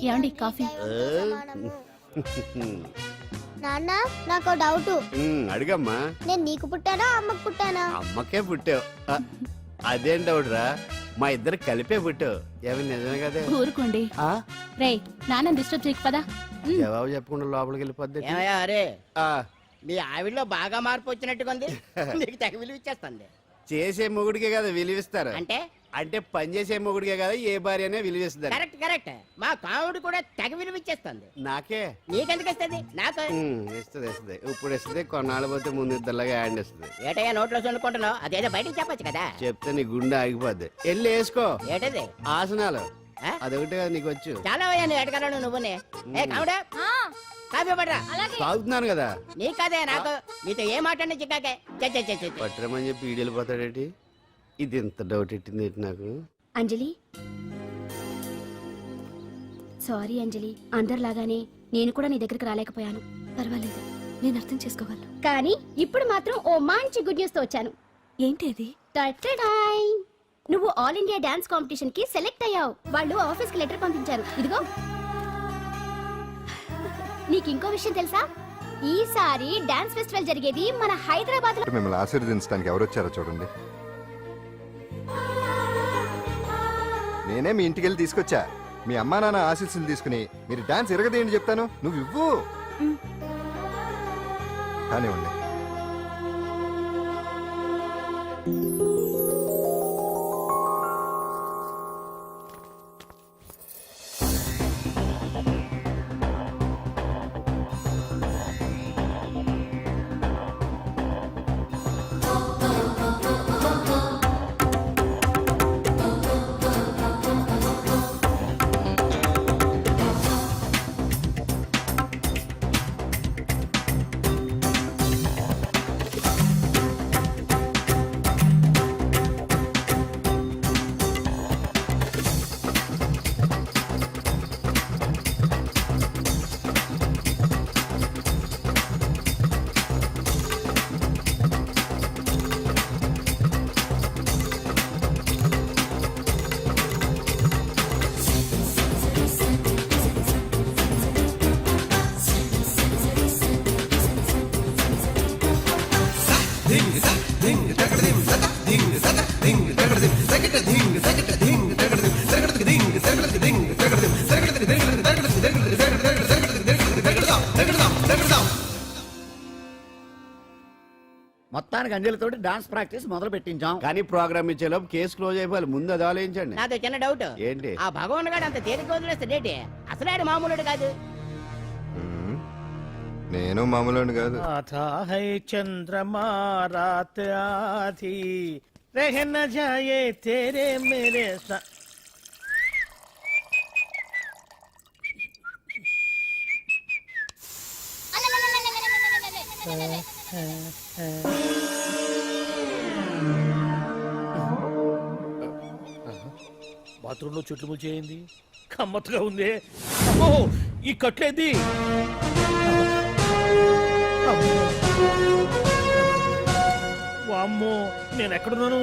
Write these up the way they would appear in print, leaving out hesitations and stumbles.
ఏమండి కాఫీ? నాన్న నాకు డౌట్. అడిగమ్మా. నేను నీకు పుట్టానా అమ్మకు పుట్టానా? అమ్మకే పుట్టావు. అదేం డౌట్ రా, మా ఇద్దరు కలిపే పుట్టావు. ఏమి నిజమే కదా? ఊరుకోండి. రే నాన్న డిస్టర్బ్ చేయకు పదా. జవాబు చెప్పకుండా లోపలికి వెళ్ళిపోద్ది. అరే మీ ఆవిడలో బాగా మార్పు వచ్చినట్టుగా ఉంది. నీకు తెగ విలువ ఇచ్చేస్తుంది. చేసే మొగుడికే కదా విలువిస్తారు. అంటే అంటే పని చేసే మొగుడికే కదా ఏ భార్య అనే విలువిస్తారు. Correct correct. మా కావుడు కూడా తెగ విలువ ఇచ్చేస్తుంది. నాకే నీకెందుకు ఇస్తుంది? నాకు ఇస్తుంది. ఇప్పుడు ఇస్తుంది, కొన్నాళ్ళు పోతే ముందు ఇద్దరులాగా హ్యాండ్ ఇస్తుంది. ఏటయ్యా నోట్లో చల్లుకుంటున్నావు? అదేదో బయటికి చెప్పొచ్చు కదా. చెప్తే నీ గుండె ఆగిపోద్ది. వెళ్ళి వేసుకో. ఏటది? ఆసనాలు. అదొకటి కదా నీకు వచ్చు. చాలా అయ్యా నువ్వు ఎడగలను నువ్వునే. ఏ కావుడా కాఫీ పడరా. తాగుతున్నాను కదా. నీ కదే నాకు. నీతో ఏ మాట్లాడి చిక్కాకే పట్టరమని చెప్పి ఈడెళ్ళిపోతాడేటి. ఇది ఎంత డౌట్ ఎట్టింది ఏంటి నాకు. అంజలి సారీ అంజలి, అందరిలాగానే నేను కూడా నీ దగ్గరికి రాలేకపోయాను. పర్వాలేదు, నేను అర్థం చేసుకోగలను. కానీ ఇప్పుడు మాత్రం ఓ మంచి గుడ్ న్యూస్ తో వచ్చాను. ఏంటి అది? టటడాయ్! నువ్వు ఆల్ ఇండియా డాన్స్ కాంపిటీషన్ కి సెలెక్ట్ అయ్యావు. వాళ్ళు ఆఫీస్ కి లెటర్ పంపించారు. ఇదిగో. నీకు ఇంకో విషయం తెలుసా? ఈసారి డాన్స్ ఫెస్టివల్ జరిగేది మన హైదరాబాద్ లో. మిమ్మల్ని ఆశీర్వదించడానికి ఎవరు వచ్చారో చూడండి. నేనే మీ ఇంటికి వెళ్ళి తీసుకొచ్చా. మీ అమ్మా నాన్న ఆశీస్సులు తీసుకుని మీరు డాన్స్ ఎరగదేంటి చెప్తాను. నువ్వు ఇవ్వు. కానివ్వండి. మొత్తానికి అంజలితో డాన్స్ ప్రాక్టీస్ మొదలు పెట్టించాం. కానీ ప్రోగ్రామ్ ఇచ్చేలోపు కేసు క్లోజ్ అయిపోవాలి. ముందు అది ఆలోచించండి. నాతో చిన్న డౌట్. ఏంటి? ఆ భగవాన్ గారు అంత తేలిక వదిలేస్తాడేటి? అసలు ఆడు మామూలుడు కాదు. నేను మామూలు కాదు. చంద్రమా రాత్ ఆధీ రह न जाए तेरे मेरे साथ. బాత్రూంలో చెట్లు ముల్చేయింది. కమ్మత్తుగా ఉంది. ఈ కట్లేది. వామ్మో, నేను ఎక్కడున్నాను?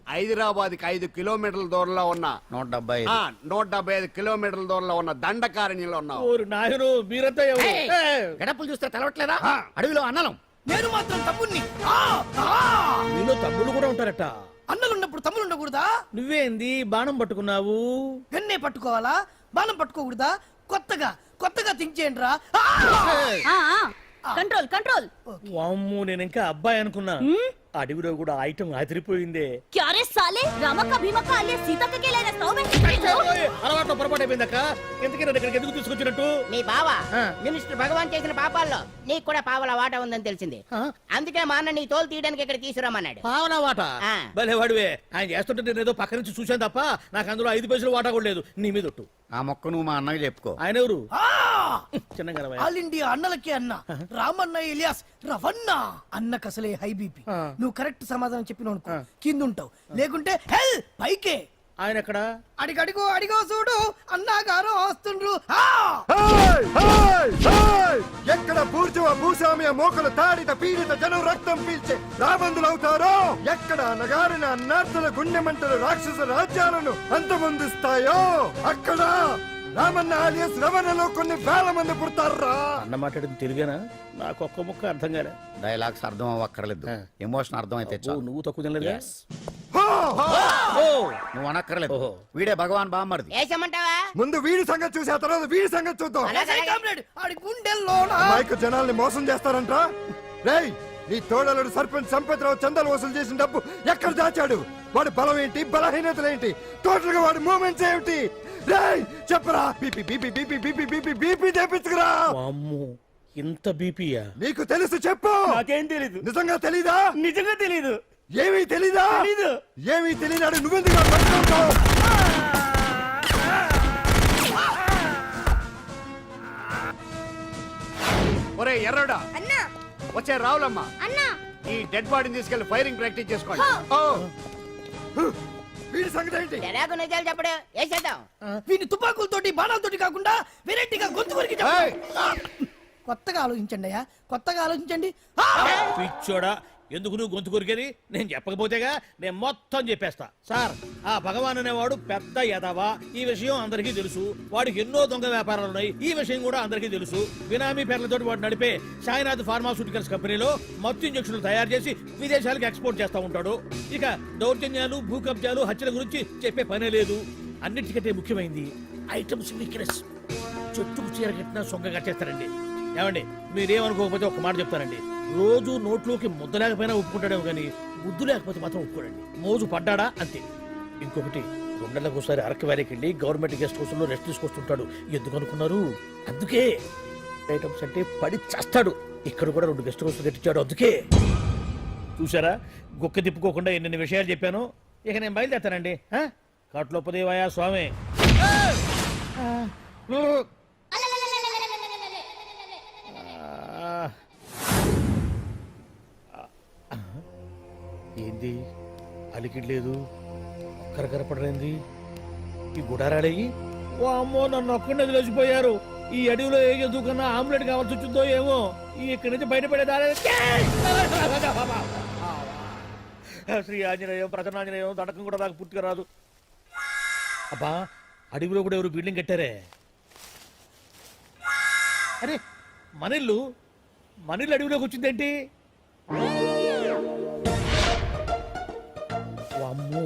హైదరాబాద్ కి 5 కిలోమీటర్ల దూరంలో ఉన్న 175 కిలోమీటర్ల దూరంలో ఉన్న దండకారణ్యంలో ఉన్నావు. ఓరు నాయను, మీరంతా ఎవరు? గడపలు చూస్తే తెలవట్లేదా? అడవిలో అన్నలం. నేను మాత్రం తమ్ముణ్ణి. మీలో తమ్ముళ్ళు కూడా ఉంటారట. అన్నలున్నప్పుడు తమ్ముడు ఉండకూడదా? నువ్వేంది బాణం పట్టుకున్నావు? గన్నే పట్టుకోవాలా? బాణం పట్టుకోకూడదా? కొత్తగా కొత్తగా థింక్ చేయండి రా. Control control. వామ్మో, నేను ఇంకా అబ్బాయి అనుకున్నా. అడవిలో కూడా ఐటమ్ అదిరిపోయిందే. క్యారే సాలే, రామక్క భీమక్క అల్లే సీతక్క కేలేనా స్టవ్ అలవాట్లో పొరపాటు అయిపోయిందక్క. ఎందుకు నన్ను ఇక్కడికి ఎందుకు తీసుకొచ్చినట్టు? మీ బావ మినిస్టర్ భగవాన్ చేసిన పాపాల్లో నీకు కూడా పావల వాటా ఉందని తెలిసింది. అందుకే మా అన్న నీ తోలు తీయడానికి ఇక్కడ తీసుకురామన్నాడు. పావలా వాటా? భలే వాడివే. ఆయన చేస్తుంటే నేను ఏదో పక్క నుంచి చూశాను తప్ప నాకు అందులో 5 పైసలు వాటా కూడా లేదు. నీ మీద ఒట్టు. ఆ మొక్క నువ్వు మా అన్నకి చెప్పుకో. ఆయన ఎవరు? చిన్నగా ఆల్ ఇండియా అన్నలకి అన్న రామన్న ఇలియాస్ రవన్న. అన్నకు అసలే హై బీపీ. నువ్వు కరెక్ట్ సమాధానం చెప్పిన కింద ఉంటావు, లేకుంటే హెల్ పైకే. ఆయన ఎక్కడ? అడిగడిగో అడిగో చూడు, అన్నగారు వస్తుండ్రు. ఎక్కడ బూర్జువ భూస్వామ్య మోకలు తాడిత పీడిత జనం రక్తం పీల్చే రాబందులవుతారో, ఎక్కడ నగారిన అన్నార్థుల గుండె మంటలు రాక్షస రాజ్యాలను అంతమొందిస్తాయో అక్కడ రామన్న ఆలియస్ రవణలో కొన్ని వేల మంది పుడతారా. అన్న మాట్లాడింది తిరిగానా? నాకు ఒక్క ముక్క అర్థం కాలే. డైలాగ్స్ అర్థం అవ్వక్కర్లేదు, ఎమోషన్ అర్థం అయితే ఓ, నువ్వు తక్కువ తినలేదు. నువ్వు అనక్కర్లేదు. వీడే భగవాన్ బామ్మర్ది. వేసమంటావా? ముందు వీడి సంగతి చూసి ఆ తర్వాత వీడి సంగతి చూద్దాం. ఏసై కామ్రేడ్, ఆడి గుండెల్లోన మైకు జనాల్ని మోసం చేస్తారంట. రేయ్, నీ తోడలుడు సర్పంచ్ సంపత్రావు చందాలు వసూలు చేసిన డబ్బు ఎక్కడ దాచాడు? వాడి బలం ఏంటి, బలహీనతలు ఏంటి, టోటల్ గా వాడి మూమెంట్స్ ఏమిటి? రేయ్ చెప్పరా. BP BP BP BP BP BP చేపించుకురా. అమ్మో, ఇంత బీపీయా? నీకు తెలుసు చెప్పు. నాకేం తెలీదు. నిజంగా తెలీదా? నిజంగా తెలీదు. ఏమీ తెలీదా? తెలీదు. ఏమీ తెలియనాడు నువ్వెందుకు పట్టుకుంటావు? ఒరే ఎర్రడా, అన్నా వచ్చే రావులమ్మ, అన్నా ఈ డెడ్ బాడీని తీసుకెళ్లి ఫైరింగ్ ప్రాక్టీస్ చేసుకోండి. వీడి సంగతి ఏంటి? ఎలాగో నిజాలు చెప్పడు, వేసేద్దాం. వీని తుపాకులతోటి బాణాలతోటి కాకుండా వెరైటీగా గొంతు వరకు ఏయ్! కొత్తగా ఆలోచించండి అయ్యా, కొత్తగా ఆలోచించండి. పిచ్చోడా, ఎందుకు నువ్వు గొంతు కొరికేది? నేను చెప్పకపోతేగా నేను మొత్తం చెప్పేస్తా. సార్, ఆ భగవాన్ అనేవాడు పెద్ద యదవ, ఈ విషయం అందరికీ తెలుసు. వాడికి ఎన్నో దొంగ వ్యాపారాలు ఉన్నాయి, ఈ విషయం కూడా అందరికీ తెలుసు. బినామీ పేర్లతోటి వాడు నడిపే సాయినాథ్ ఫార్మాస్యూటికల్స్ కంపెనీలో మత్తు ఇంజక్షన్లు తయారు చేసి విదేశాలకు ఎక్స్పోర్ట్ చేస్తా ఉంటాడు. ఇక దౌర్జన్యాలు, భూ కబ్జాలు, హత్యల గురించి చెప్పే పనే లేదు. అన్నిటికంటే ముఖ్యమైనది ఐటమ్స్ వీక్నెస్. చెట్టుకు చీర కట్టినా సొంగ కట్టేస్తారండి. ఏమండి, మీరేమనుకోకపోతే ఒక మాట చెప్తానండి. రోజు నోట్లోకి ముద్ద లేకపోయినా ఒప్పుకుంటాడేమో కానీ ముద్దు లేకపోతే మాత్రం ఒప్పుకోడండి. మోజు పడ్డాడా అంతే. ఇంకొకటి, 2 నెలలకు ఒకసారి అరకు వ్యాలీకి వెళ్ళి గవర్నమెంట్ గెస్ట్ హౌస్ లో రెస్ట్ తీసుకొస్తుంటాడు. ఎందుకు అనుకున్నారు? అందుకే. ఐటమ్స్ అంటే పడి చేస్తాడు. ఇక్కడ కూడా 2 గెస్ట్ హౌస్ కట్టించాడు. అందుకే. చూసారా, గుక్క తిప్పుకోకుండా ఎన్ని విషయాలు చెప్పాను. ఇక నేను బయలుదేరుతానండి. కాట్లోపదేవాయా స్వామి. ఏంది అలికిడ్లేదు, కరకరపడలేంది ఈ గుడారాడయ్యి? ఓ అమ్మో, నన్ను ఒక్కడిని వదిలేసిపోయారు. ఈ అడవిలో ఏ జంతువుకన్నా ఆమ్లెట్ కావాల్సి వచ్చిందో ఏమో. ఇక్కడి నుంచి బయటపడేదారే. శ్రీ ఆంజనేయం, ప్రసన్నాంజనేయం, దండకం కూడా నాకు పూర్తిగా రాదు. అబ్బా, అడవిలో కూడా ఎవరు బిల్డింగ్ కట్టారే? అరే, మనిల్లు అడవిలోకి వచ్చిందేంటి? అమ్మో,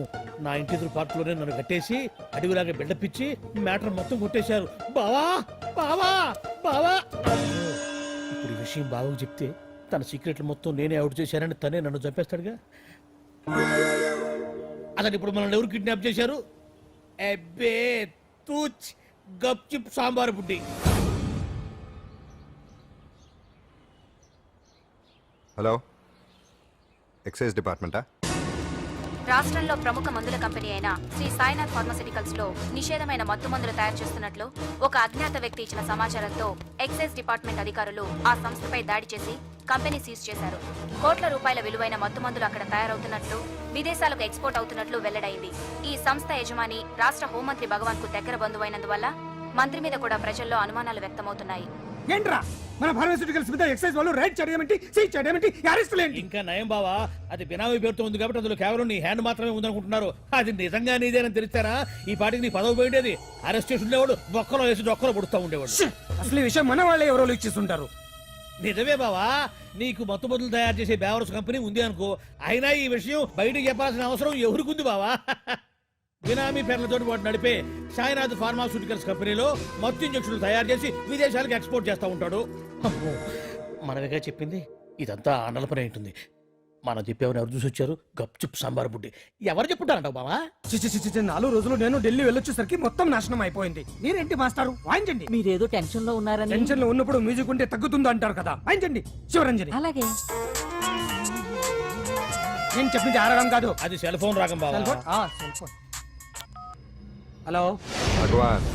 నా ఇంటి ఎదురు పార్కులోనే నన్ను కట్టేసి అడవిలాగా బిల్డపిచ్చి మ్యాటర్ మొత్తం కొట్టేశారు. బావా బావా బావా. ఇప్పుడు ఈ విషయం బావకు చెప్తే తన సీక్రెట్లు మొత్తం నేనే అవుట్ చేశానని తనే నన్ను చంపేస్తాడుగా. అతను ఇప్పుడు మనల్ని ఎవరు కిడ్నాప్ చేశారు? అబ్బే తూచ్, గప్ చిప్ సాంబార్ బుడ్డి. హలో, ఎక్సైజ్ డిపార్ట్మెంటా? రాష్ట్రంలో ప్రముఖ మందుల కంపెనీ అయిన శ్రీ సాయినాథ్ ఫార్మాస్యూటికల్స్ లో నిషేధమైన మత్తు మందులు తయారు చేస్తున్నట్లు ఒక అజ్ఞాత వ్యక్తి ఇచ్చిన సమాచారంతో ఎక్సైజ్ డిపార్ట్మెంట్ అధికారులు ఆ సంస్థపై దాడి చేసి కంపెనీ సీజ్ చేశారు. కోట్ల రూపాయల విలువైన మత్తు మందులు అక్కడ తయారవుతున్నట్లు, విదేశాలకు ఎక్స్పోర్ట్ అవుతున్నట్లు వెల్లడైంది. ఈ సంస్థ యజమాని రాష్ట్ర హోంమంత్రి భగవాన్ కు దగ్గర బంధువైనందువల్ల మంత్రి మీద కూడా ప్రజల్లో అనుమానాలు వ్యక్తమవుతున్నాయి. ఏంట్రా మన ఫార్మాస్యూటికల్స్ మీద ఎక్సైజ్ వాళ్ళు రైడ్ చేయడమేంటి, సీజ్ చేయడమేంటి, అరెస్ట్ లేంటి? ఇంకా నయం బావా, అది బినామీ పేరుతో ఉంది కాబట్టి అందులో కేవలం నీ హ్యాండ్ మాత్రమే ఉందనుకుంటున్నారు. అది నిజంగా నీదేనని తెలిస్తారా ఈ పాటికి నీ పదవి పోయిండేది. అరెస్ట్ చేసి ఉండేవాడు, బొక్కలో వేసి డొక్కలో పుడుతూ ఉండేవాడు. అసలు ఈ విషయం మన వాళ్ళే ఎవరో ఇచ్చేస్తుంటారు. నిజమే బావా, నీకు మత్తు మందులు తయారు చేసే బేవర్స్ కంపెనీ ఉంది అనుకో, అయినా ఈ విషయం బయటకు చెప్పాల్సిన అవసరం ఎవరికుంది బావా? బినామీ పేర్లతోటి వాడు నడిపే సాయినాథ్ ఫార్మాస్యూటికల్స్ కంపెనీలో మత్తు ఇంజక్షన్లు తయారు చేసి విదేశాలకు ఎక్స్పోర్ట్ చేస్తూ ఉంటాడు. అమ్మో, మనమేగా చెప్పింది. ఇదంతా ఆనల పని ఉంటుంది. మనం చెప్పేవని ఎవరు చూసి వచ్చారు? గప్ చుప్ సాంబార్ బుడ్డి. ఎవరు చెప్పుంటారంటావు బావా? 4 రోజులు నేను ఢిల్లీ వెళ్ళొచ్చేసరికి మొత్తం నాశనం అయిపోయింది. మీరేంటి మాస్టారు, వాయించండి. మీరేదో టెన్షన్ లో ఉన్నారని. టెన్షన్ లో ఉన్నప్పుడు మ్యూజిక్ ఉంటే తగ్గుతుందో అంటారు కదా, వాయించండి శివరంజని. అలాగే. నేను చెప్పింది ఆరడం కాదు, అది సెల్ ఫోన్ రాగం బావా. Cell phone. హలో భగవాన్,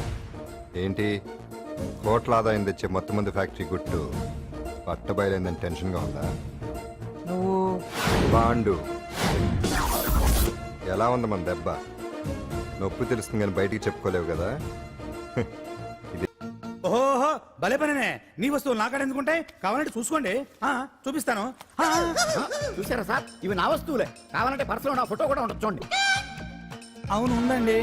ఏంటి కోట్ల ఆదాయం తెచ్చే మొత్తం మంది ఫ్యాక్టరీ గుట్టు పట్టబయలైందని టెన్షన్ గా ఉందా? నువ్వు బాండు ఎలా ఉంది మన దెబ్బ? నొప్పి తెలుస్తుంది కానీ బయటికి చెప్పుకోలేవు కదా. ఓహో, భలే పనేనే నీ వస్తువులు నాకాడ ఎందుకుంటాయి కావాలంటే చూసుకోండి చూపిస్తాను చూసారా సార్ ఇవి నా వస్తువులే కావాలంటే పర్సులో నా ఫోటో కూడా ఉండొచ్చు చూడండి. అవును ఉందండి.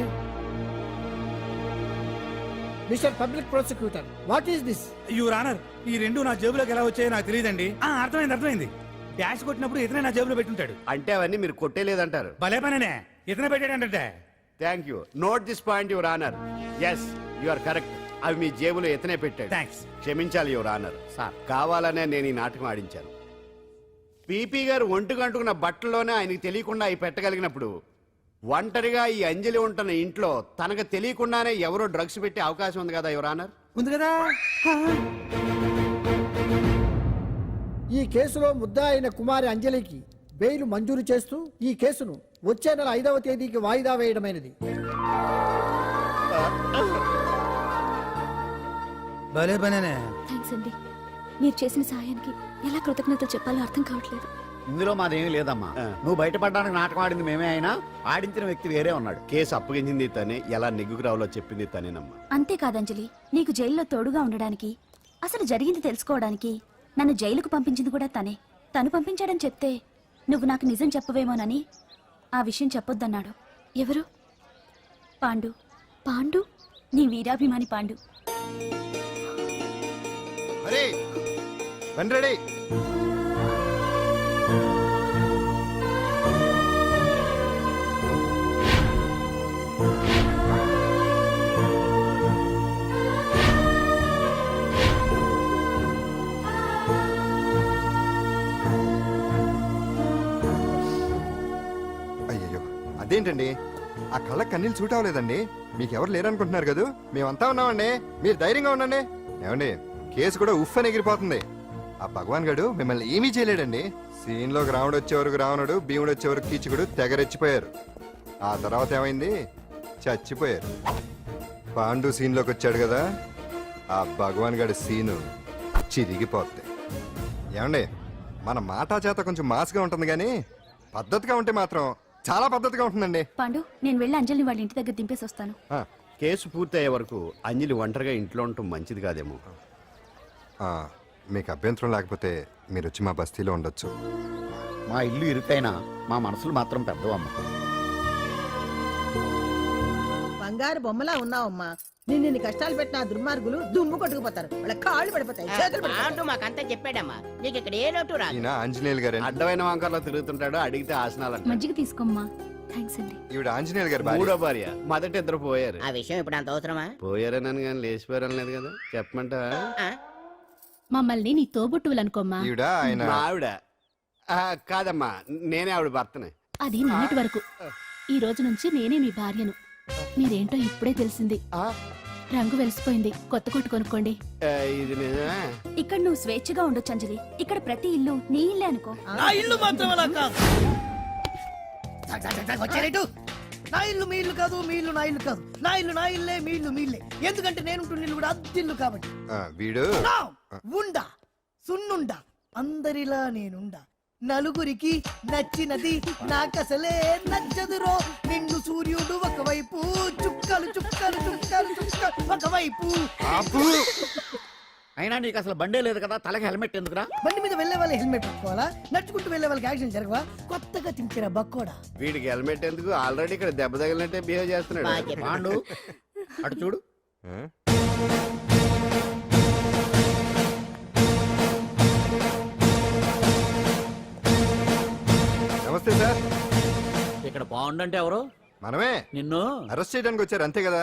Mister public prosecutor what is this? Your honour ఈ రెండు నా జేబులోకి ఎలా వచ్చాయో నాకు తెలియదండి. అర్థమైంది డాష్ కొట్టినప్పుడు ఇతనే నా జేబులో పెట్టుంటాడు. అంటే అవన్నీ మీరు కొట్టేలేదంటారు. భలే పనేనే ఇతనే పెట్టాడంటే. Thank you. Note this point your honour. Yes you are correct. అవి మీ జేబులో ఎత్తనే పెట్టాడు. థ్యాంక్స్. క్షమించాలి యువర్ ఆనర్. సార్ కావాలనే నేను ఈ నాటకం ఆడించాను. పీపీ గారు ఒంటికి అంటుకున్న బట్టల్లోనే ఆయనకి తెలియకుండా అవి పెట్టగలిగినప్పుడు ఒంటరిగా ఈ అంజలి ఉంటున్న ఇంట్లో తనకు తెలియకుండానే ఎవరో డ్రగ్స్ పెట్టే అవకాశం ఉంది కదా యువర్ ఆనర్. ఉంది కదా. ఈ కేసులో ముద్దా అయిన కుమారి అంజలికి బెయిల్ మంజూరు చేస్తూ ఈ కేసును వచ్చే నెల 5వ తేదీకి వాయిదా వేయడమైనది. భలే పనేనే. థ్యాంక్స్ అండి. మీరు చేసిన సహాయానికి ఎలా కృతజ్ఞతలు చెప్పాలో అర్థం కావట్లేదు. ఇందులో మాదేమీ లేదమ్మా. నువ్వు బయటపడడానికి నాటకం ఆడింది మేమే అయినా ఆడించిన వ్యక్తి వేరే ఉన్నాడు. కేసు అప్పగించింది తనే, ఎలా నెగ్గుకు రావాలో చెప్పింది తనేనమ్మా. అంతేకాదు అంజలి, నీకు జైల్లో తోడుగా ఉండడానికి, అసలు జరిగింది తెలుసుకోవడానికి నన్ను జైలుకు పంపించింది కూడా తనే. తను పంపించాడని చెప్తే నువ్వు నాకు నిజం చెప్పవేమోనని ఆ విషయం చెప్పొద్దన్నాడు. ఎవరు? పాండు. పాండు, నీ వీరాభిమాని పాండు. రెడీ. అయ్యయ్యో అదేంటండి ఆ కళ్ళ కన్నీళ్ళు సూట్ అవ్వలేదండి. మీకెవరు లేరనుకుంటున్నారు కదా, మేమంతా ఉన్నామండి. మీరు ధైర్యంగా ఉండండి. ఏమండి కేసు కూడా ఉఫ్ అని ఎగిరిపోతుంది. ఆ భగవాన్ గడు మిమ్మల్ని ఏమీ చేయలేడండి. సీన్ లోకి రాముడు వచ్చేవరకు రావణుడు, భీముడు వచ్చేవరకు కీచుకుడు తెగరెచ్చిపోయారు. ఆ తర్వాత ఏమైంది? చచ్చిపోయారు. పాండు సీన్ లోకి వచ్చాడు కదా, ఆ భగవాన్ గడి సీను చిరిగిపోద్ది. ఏమండి మన మాటా చేత కొంచెం మాస్గా ఉంటుంది కానీ పద్ధతిగా ఉంటే మాత్రం చాలా పద్ధతిగా ఉంటుందండి. పాండు, నేను వెళ్ళి అంజలిని వాళ్ళ ఇంటి దగ్గర దింపేసి వస్తాను. కేసు పూర్తయ్యే వరకు అంజలి ఒంటరిగా ఇంట్లో ఉండటం మంచిది కాదేమో. మీకు అభ్యంతరం లేకపోతే మీరు వచ్చి మా బస్తీలో ఉండొచ్చు. మా ఇల్లు ఇరుకైనా మా మనసులు మాత్రం పెద్దవమ్మ. బంగారు బొమ్మలా ఉన్నావమ్మా. నిన్ను కష్టాలు పెట్టిన ఆ దుర్మార్గులు దుమ్ము కొట్టుకుపోతారు. వాళ్ళ కాళ్ళు పడిపోతాయి, చేతులు పడిపోతాయి. మాకంతా చెప్పాడమ్మా. నీకు ఇక్కడ ఏ లోటు రాదు. ఈయన ఆంజనేయులు గారు. అడ్డమైన వంకర్లో తిరుగుతుంటాడు, అడిగితే ఆసనాలు. మజ్జిగ తీసుకోమ్మా. థ్యాంక్స్ అండి. ఈవిడ ఆంజనేయులు గారు భార్య. మూడో భార్య. మొదట ఇద్దరు పోయారు. ఆ విషయం ఇప్పుడు అంత అవసరమా? పోయారనని కానీ లేచిపోయారని లేదు కదా. చెప్పమంటా? మమ్మల్ని నీ తోబుట్టువులనుకోమ్మా. ఈవిడ ఆయన మా ఆవిడ. కాదమ్మా, నేనే ఆవిడ భర్తనే. అది నిన్నటి వరకు. ఈ రోజు నుంచి నేనే మీ భార్యను. మీరేంటో ఇప్పుడే తెలిసింది. రంగు వెలిసిపోయింది, కొత్త కొట్టు కొనుక్కోండి. ఇది నిజమే. ఇక్కడ నువ్వు స్వేచ్ఛగా ఉండొచ్చు అంజలి. ఇక్కడ ప్రతి ఇల్లు నీ ఇల్లే అనుకో. నా ఇల్లు మాత్రం అలా కాదు. వచ్చారేటు? నా ఇల్లు మీ ఇల్లు కాదు, మీ ఇల్లు నా ఇల్లు కాదు. నా ఇల్లు నా ఇల్లే, మీ ఇల్లు మీ ఇల్లే. ఎందుకంటే నేను ఇల్లు కూడా అద్దిల్లు కాబట్టి. వీడు ఉండా సున్నుండా అందరిలా నేనుండా. నలుగురికి నచ్చినది నాకసలే నచ్చదురో. నిండు సూర్యుడు ఒకవైపు, చుక్కలు చుక్కలు చుక్కలు చుక్కలు ఒకవైపు. అయినా నీకు అసలు బండే లేదు కదా, తలకి హెల్మెట్ ఎందుకురా? బండి మీద వెళ్లే వాళ్ళు హెల్మెట్ పెట్టుకోవాలా? నడుచుకుంటూ వెళ్లే వాళ్ళకి యాక్సిడెంట్ జరగవా? కొత్తగా తింటారా బక్కోడా? వీడికి హెల్మెట్ ఎందుకు? ఆల్రెడీ ఇక్కడ దెబ్బ తగిలినట్టే బిహేవ్ చేస్తున్నాడు. పాండు అటు చూడు. నమస్తే సార్. ఇక్కడ బాగుండంటే ఎవరు? మనమే. నిన్ను అరెస్ట్ చేయడానికి వచ్చారు అంతే కదా?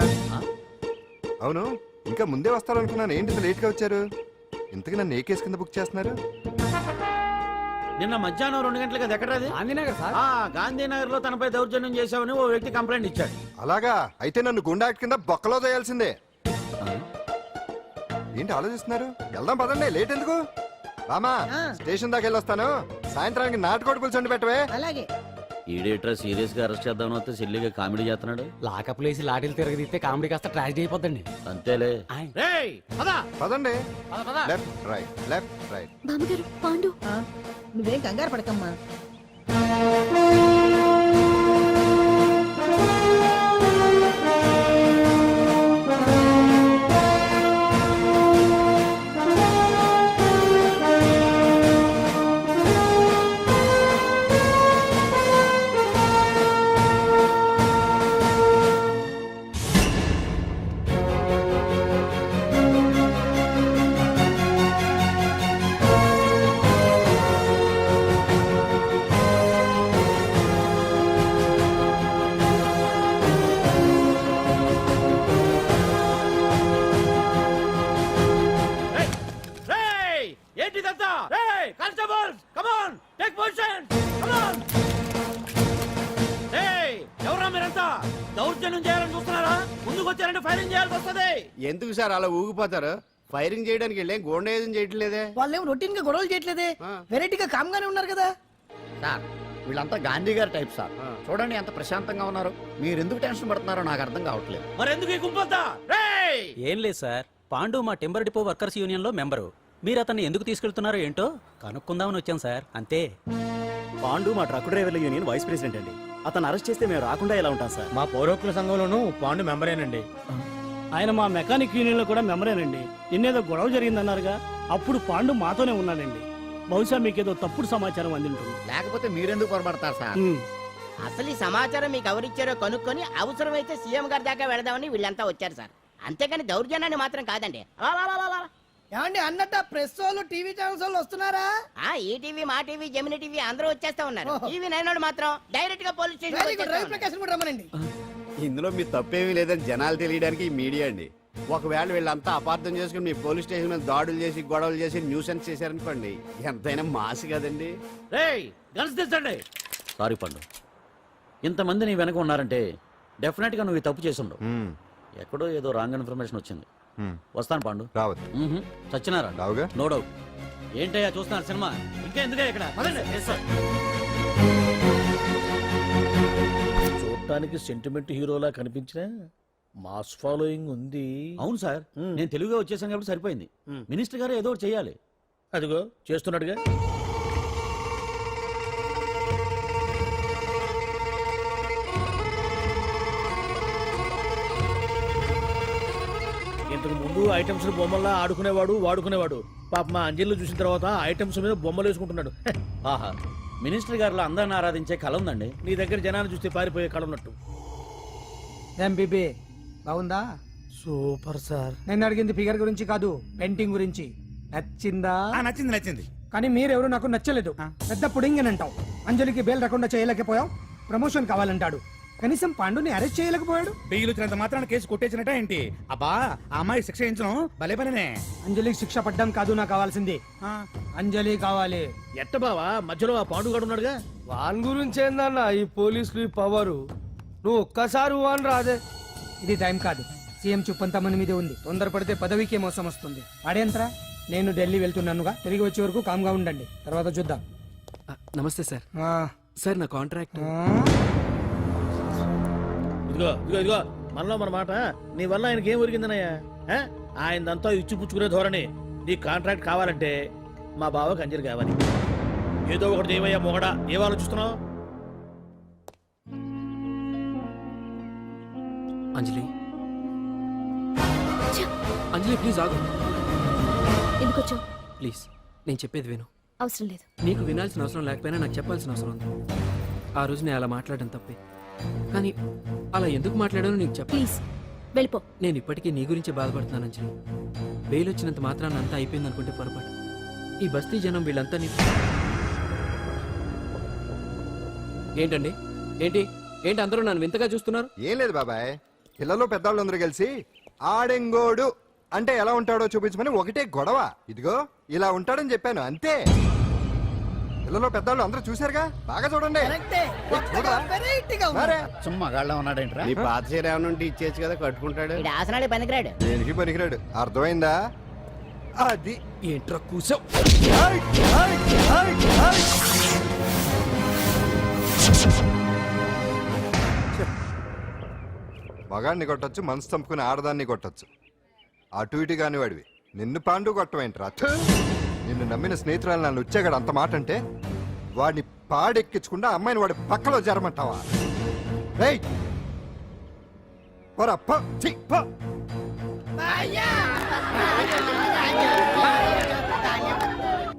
అవును, ఇంకా ముందే వస్తారనుకున్నాను. ఏంటి లేట్ గా వచ్చారు? ఇంతకు నన్ను ఏ కేసు కింద బుక్ చేస్తున్నారు? నిన్న మధ్యాహ్నం 2 గంటలకు అది ఎక్కడది? గాంధీనగర్ సార్. గాంధీనగర్ లో తనపై దౌర్జన్యం చేశామని ఓ వ్యక్తి కంప్లైంట్ ఇచ్చాడు. అలాగా? అయితే నన్ను గుండా యాక్ట్ కింద బొక్కలో చేయాల్సిందే. ఏంటి ఆలోచిస్తున్నారు? వెళ్దాం పదండి, లేట్ ఎందుకు? రామా, స్టేషన్ దాకా వెళ్ళొస్తాను. సాయంత్రానికి నాటుకోడి పులుసు వండి పెట్టవే. అలాగే. ఈడేట్రా సీరియస్ గా అరెస్ట్ చేద్దామని వస్తే సిల్లిగా కామెడీ చేస్తున్నాడు. లాకప్ లేసి లాటిల్ తిరగదీస్తే కామెడీ కాస్త ట్రాజడీ అయిపోద్దండి. అంతేలే. పదండి. Left right, left right. బామ్మగారు, పాండు. నువ్వేం కంగారు పడకమ్మా. వస్తది. ఎందుకు సార్ అలా ఊగిపోతారు? ఫైరింగ్ చేయడానికి వెళ్ళే గోండేజం చేయట్లేదే. వాళ్ళేం రొటీన్ గా గొడవలు చేయట్లేదే, ఆ. వెరైటీగా కామ్ గానే ఉన్నారు కదా. సార్ వీళ్ళంతా గాంధీ గారి టైప్ సార్. చూడండి ఎంత ప్రశాంతంగా ఉన్నారు. మీరు ఎందుకు టెన్షన్ పడుతున్నారో నాకు అర్థం కావట్లేదు. మరెందుకు ఈ గుంపంతా? రేయ్! ఏం లేదు సార్, పాండు మా టింబర్ డిపో వర్కర్స్ యూనియన్ లో మెంబరు. మీరు అతన్ని ఎందుకు తీసుకెళ్తున్నారో ఏంటో కనుక్కుందామని వచ్చాం సార్, అంతే. పాండు మా ట్రక్ డ్రైవర్ల యూనియన్ వైస్ ప్రెసిడెంట్ అండి. అతను అరెస్ట్ చేస్తే మేము రాకుండా ఎలా ఉంటాం సార్? మా పౌరోక్ల సంఘంలోనూ పాండు మెంబరేనండి. ఆయన మా మెకానిక్ యూనియన్ లో కూడా మెంబరేనండి. నిన్నేదో గొడవ జరిగిందన్నారుగా, అప్పుడు పాండు మాతోనే ఉన్నాడండి. బహుశా మీకేదో తప్పుడు సమాచారం అందింటుంది. లేకపోతే మీరెందుకు పొరపడతారు సార్? అసలు ఈ సమాచారం మీకు ఎవరిచ్చారో కనుక్కొని అవసరమైతే సీఎం గారి దాకా వెళదామని వీళ్ళంతా వచ్చారు సార్. అంతేకాని దౌర్జన్యాన్ని మాత్రం కాదండి. ఏమండి అన్నట్టు ప్రెస్ వాళ్ళు టీవీ ఛానల్స్ వాళ్ళు వస్తున్నారా? ఈ టీవీ, మా టీవీ, జెమిని టీవీ అందరూ వచ్చేస్తా ఉన్నారు. ఓహో. టీవీ నైన్ మాత్రం డైరెక్ట్ గా police very good, Ravi station. Prakasam కూడా రమ్మనండి. ఇందులో మీ తప్పేమీ లేదని జనాలు తెలియడానికి ఈ మీడియా అండి. ఒకవేళ వీళ్ళంతా అపార్థం చేసుకుని మీ పోలీస్ స్టేషన్ మీద దాడులు చేసి గొడవలు చేసి న్యూసెన్స్ చేశారనుకోండి, ఎంతైనా మాసి కదండి. రేయ్, గన్స్ తెచ్చండి. సారీ పండు, ఇంతమంది నీ వెనక ఉన్నారంటే డెఫినెట్ గా నువ్వు ఈ తప్పు చేసి ఉండవు. ఎక్కడో ఏదో రాంగ్ ఇన్ఫర్మేషన్ వచ్చింది. వస్తాను పాండు. రావద్దు. చచ్చినారా? రావుగా. No doubt. ఏంటయ్యా చూస్తున్నారు సినిమా? ఇంకా ఎందుకే ఇక్కడ? పదండి. చూడటానికి సెంటిమెంట్ హీరోలా కనిపించిన మాస్ ఫాలోయింగ్ ఉంది. అవును సార్, నేను తెలుగుగా వచ్చేసాను కాబట్టి సరిపోయింది. మినిస్టర్ గారు ఏదో ఒకటి చేయాలి. అదిగో చేస్తున్నాడుగా. ఇంతకు ముందు ఐటమ్స్ బొమ్మల్లా ఆడుకునేవాడు, వాడుకునేవాడు. పాప మా అంజలిలో చూసిన తర్వాత ఐటమ్స్ మీద బొమ్మలు వేసుకుంటున్నాడు. ఆహా, మినిస్టర్ గారిలో అందరిని ఆరాధించే కళ ఉందండి. నీ దగ్గర జనాన్ని చూస్తే పారిపోయే కళ ఉన్నట్టు. ఎంబీబీ బాగుందా? Super sir. నేను అడిగింది ఫిగర్ గురించి కాదు, పెయింటింగ్ గురించి. నచ్చిందా? నచ్చింది నచ్చింది. కానీ మీరెవరు నాకు నచ్చలేదు. పెద్ద పుడింగ్ అంటావు. అంజలికి బెయిల్ రాకుండా చేయలేకపోయావు. ప్రమోషన్ కావాలంటాడు. కనీసం పాండుని అరెస్ట్ చేయలేకపోయాడు. బెయిల్ వచ్చినంత మాత్రాన కేసు కొట్టేసినట్ట ఏంటి? అబ్బా, ఆ అమ్మాయి శిక్ష వేయించడం భలే పనినే. అంజలికి శిక్ష పడ్డం కాదు నాకు కావాల్సింది. అంజలి కావాలి. ఎట్ట బావా, మధ్యలో ఆ పాండుగాడు ఉన్నాడుగా. వాన్ గురించి ఏందన్నా ఈ పోలీసులు పవరు? నువ్వు ఒక్కసారి వాన్ రాదే. ఇది టైం కాదు. సీఎం చూపంతా మన మీదే ఉంది. తొందరపడితే పదవికే మోసం వస్తుంది. అడేంత్రా, నేను ఢిల్లీ వెళ్తున్నానుగా. తిరిగి వచ్చే వరకు కామ్గా ఉండండి, తర్వాత చూద్దాం. నమస్తే సార్. సార్ నా కాంట్రాక్ట్. ఇదిగో ఇదిగో ఇదిగో, మనలో మన మాట. నీ వల్ల ఆయనకి ఏం ఒరిగిందనయ్యా? ఆయనదంతా ఇచ్చి పుచ్చుకునే ధోరణి. నీ కాంట్రాక్ట్ కావాలంటే మా బావకి అంజలి కావాలి. ఏదో ఒకటి ఏమయ్యా మొగడా, ఏం ఆలోచిస్తున్నావు? అంజలి, అంజలి ప్లీజ్ ఆగు. ఎందుకు వచ్చావు? ప్లీజ్ నేను చెప్పేది విను. అవసరం లేదు. నీకు వినాల్సిన అవసరం లేకపోయినా నాకు చెప్పాల్సిన అవసరం ఉంది. ఆ రోజు నేను అలా మాట్లాడడం తప్పే, కానీ అలా ఎందుకు మాట్లాడానో నీకు చెప్ప. ప్లీజ్ వెళ్ళిపో. నేను ఇప్పటికీ నీ గురించి బాధపడుతున్నాను అంజలి. బెయిల్ వచ్చినంత మాత్రాన్ని అంతా అయిపోయింది అనుకుంటే పొరపాటు. ఈ బస్తీ జనం వీళ్ళంతా ఏంటండి? ఏంటి ఏంటి అందరూ నన్ను వింతగా చూస్తున్నారు? ఏం లేదు బాబాయ్, పిల్లలు పెద్దవాళ్ళందరూ కలిసి ఆడెంగోడు అంటే ఎలా ఉంటాడో చూపించమని ఒకటే గొడవ. ఇదిగో ఇలా ఉంటాడని చెప్పాను అంతే. పిల్లలు పెద్దవాళ్ళు అందరూ చూశారుగా, బాగా చూడండి. కరెక్టే, కొత్తగా, వెరైటీగా ఉంది. మరే సుమ్మా గాళ్ళ ఉన్నాడేంట్రా? నీ పాత చీర ఏమైనా ఉంటే ఇచ్చేచ్చు కదా, కట్టుకుంటాడు. ఇది ఆసనాడే పనికిరాడు. దేనికి పనికిరాడు, అర్థమైందా? అది ఏంట్రా కూసావు? మగాడిని కొట్టొచ్చు, మనసు చంపుకుని ఆడదాన్ని కొట్టొచ్చు. అటు ఇటు కాని వాడివి నిన్ను పాండు కొట్టమేంట్రా? నిన్ను నమ్మిన స్నేహితురాలు నన్ను వచ్చాగాడు అంత మాట అంటే వాడిని పాడెక్కించకుండా అమ్మాయిని వాడి పక్కలో జరమంటావా? రేయ్ పోరా, పో, ఛీ, పో. అయ్యా!